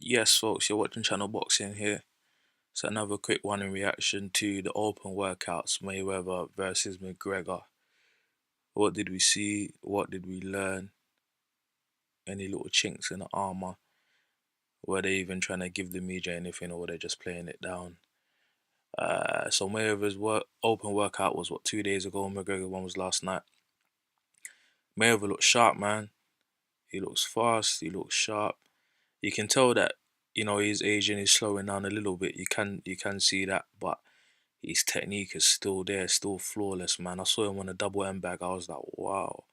Yes, folks, you're watching Channel Boxing here. So another quick one in reaction to the open workouts, Mayweather versus McGregor. What did we see? What did we learn? Any little chinks in the armor? Were they even trying to give the media anything, or were they just playing it down? So Mayweather's open workout was 2 days ago. McGregor one was last night. Mayweather looks sharp, man. He looks fast. He looks sharp. You can tell that he's aging. He's slowing down a little bit. You can see that, but his technique is still there, still flawless, man. I saw him on a double M bag. I was like, wow,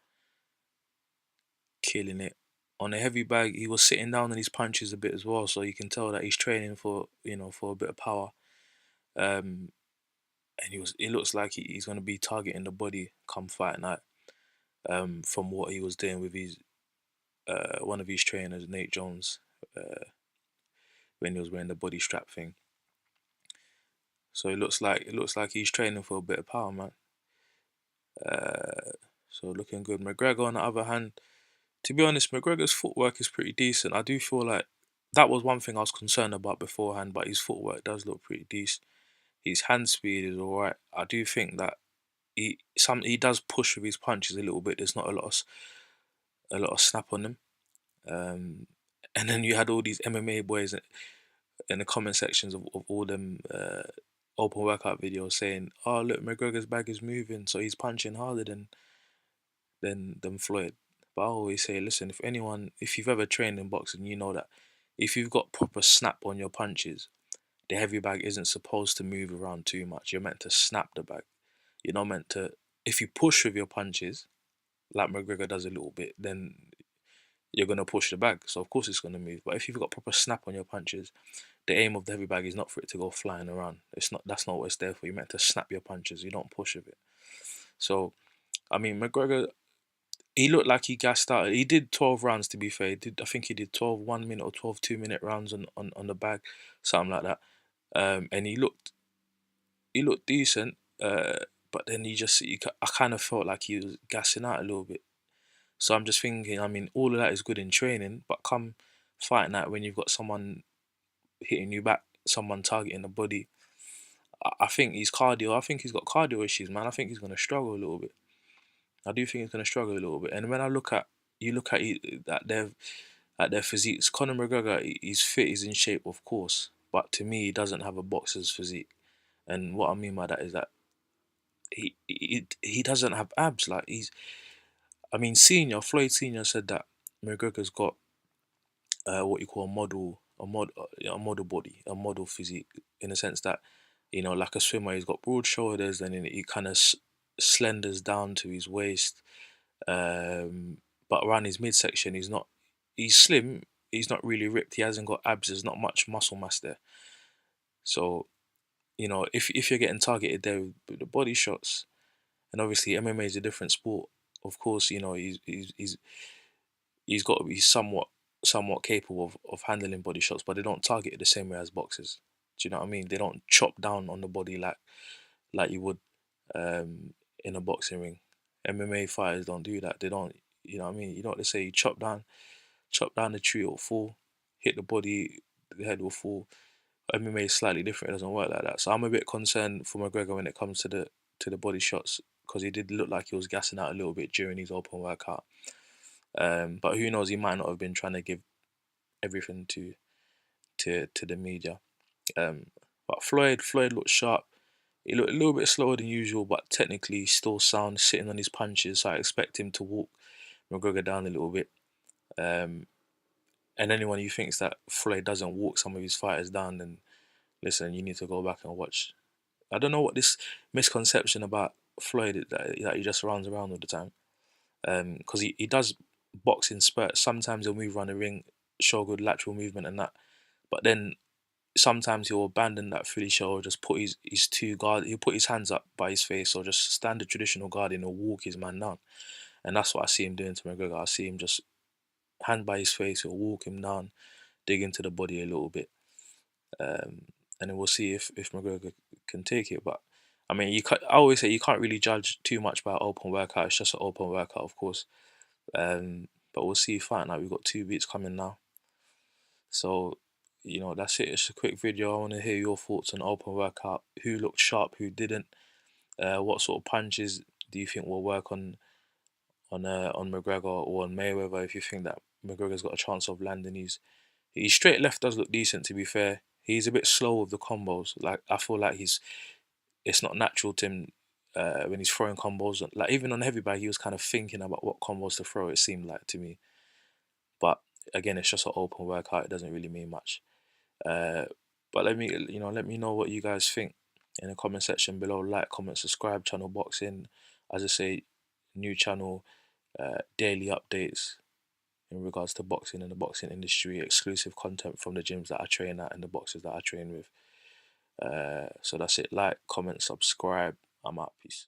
killing it. On a heavy bag, he was sitting down on his punches a bit as well, so you can tell that he's training for a bit of power. Um, and it looks like he's going to be targeting the body come fight night. From what he was doing with his one of his trainers, Nate Jones, when he was wearing the body strap thing. So it looks like he's training for a bit of power, man. Uh, so looking good. McGregor, on the other hand, to be honest, McGregor's footwork is pretty decent. I do feel like that was one thing I was concerned about beforehand, but his footwork does look pretty decent. His hand speed is alright. I do think that he does push with his punches a little bit. There's not a lot of snap on them. Um, and then you had all these MMA boys in the comment sections of all them open workout videos saying, "Oh look, McGregor's bag is moving, so he's punching harder than Floyd." But I always say, listen, if you've ever trained in boxing, you know that if you've got proper snap on your punches, the heavy bag isn't supposed to move around too much. You're meant to snap the bag. You're not meant to. If you push with your punches, like McGregor does a little bit, then you're gonna push the bag. So of course it's gonna move. But if you've got proper snap on your punches, the aim of the heavy bag is not for it to go flying around. It's not. That's not what it's there for. You're meant to snap your punches. You don't push with it. So I mean, McGregor, he looked like he gassed out. He did 12 rounds, to be fair. I think he did 12 1 minute or 12 2 minute rounds on the bag, something like that. And he looked decent. But then I kind of felt like he was gassing out a little bit. So I'm just thinking, I mean, all of that is good in training, but come fight night when you've got someone hitting you back, someone targeting the body, I think I think he's got cardio issues, man. I think he's gonna struggle a little bit. I do think he's gonna struggle a little bit. And when you look at their physiques. Conor McGregor, he's fit, he's in shape, of course, but to me, he doesn't have a boxer's physique. And what I mean by that is that he doesn't have abs. I mean, Floyd Senior said that McGregor's got what you call a model body, a model physique, in the sense that like a swimmer, he's got broad shoulders, and then he kind of slenders down to his waist. Um, but around his midsection, he's slim. He's not really ripped. He hasn't got abs. There's not much muscle mass there. So if you're getting targeted there with the body shots, and obviously MMA is a different sport. Of course, he's got to be somewhat capable of handling body shots, but they don't target it the same way as boxers. Do you know what I mean? They don't chop down on the body like you would in a boxing ring. MMA fighters don't do that. They don't. You know what I mean? You know what they say? You chop down the tree, it'll fall. Hit the body, the head will fall. MMA is slightly different. It doesn't work like that. So I'm a bit concerned for McGregor when it comes to the body shots, because he did look like he was gassing out a little bit during his open workout. But who knows? He might not have been trying to give everything to the media. Um, but Floyd looked sharp. He looked a little bit slower than usual, but technically still sound, sitting on his punches. So I expect him to walk McGregor down a little bit. Um, and anyone who thinks that Floyd doesn't walk some of his fighters down, then listen, you need to go back and watch. I don't know what this misconception about Floyd is, that he just runs around all the time. Because he does box in spurts. Sometimes he'll move around the ring, show good lateral movement and that. But then sometimes he'll abandon that Philly show, or just put his two guard. He'll put his hands up by his face, or just stand the traditional guard and he'll walk his man down. And that's what I see him doing to McGregor. I see him just hand by his face, he'll walk him down, dig into the body a little bit. Um, and then we'll see if McGregor can take it. But I mean, I always say you can't really judge too much by open workout. It's just an open workout, of course. But we'll see fight night. We've got 2 weeks coming now. So, that's it. It's a quick video. I want to hear your thoughts on open workout. Who looked sharp, who didn't? What sort of punches do you think will work on McGregor or on Mayweather? If you think that McGregor's got a chance of landing his straight left does look decent, to be fair. He's a bit slow with the combos. Like, I feel like it's not natural to him when he's throwing combos. Like, even on heavy bag, he was kind of thinking about what combos to throw. It seemed like to me, but again, it's just an open workout. It doesn't really mean much. Uh, but let me know what you guys think in the comment section below. Like, comment, subscribe. Channel Boxing, as I say, new channel, daily updates in regards to boxing and the boxing industry, exclusive content from the gyms that I train at and the boxers that I train with. So that's it. Like, comment, subscribe. I'm out. Peace.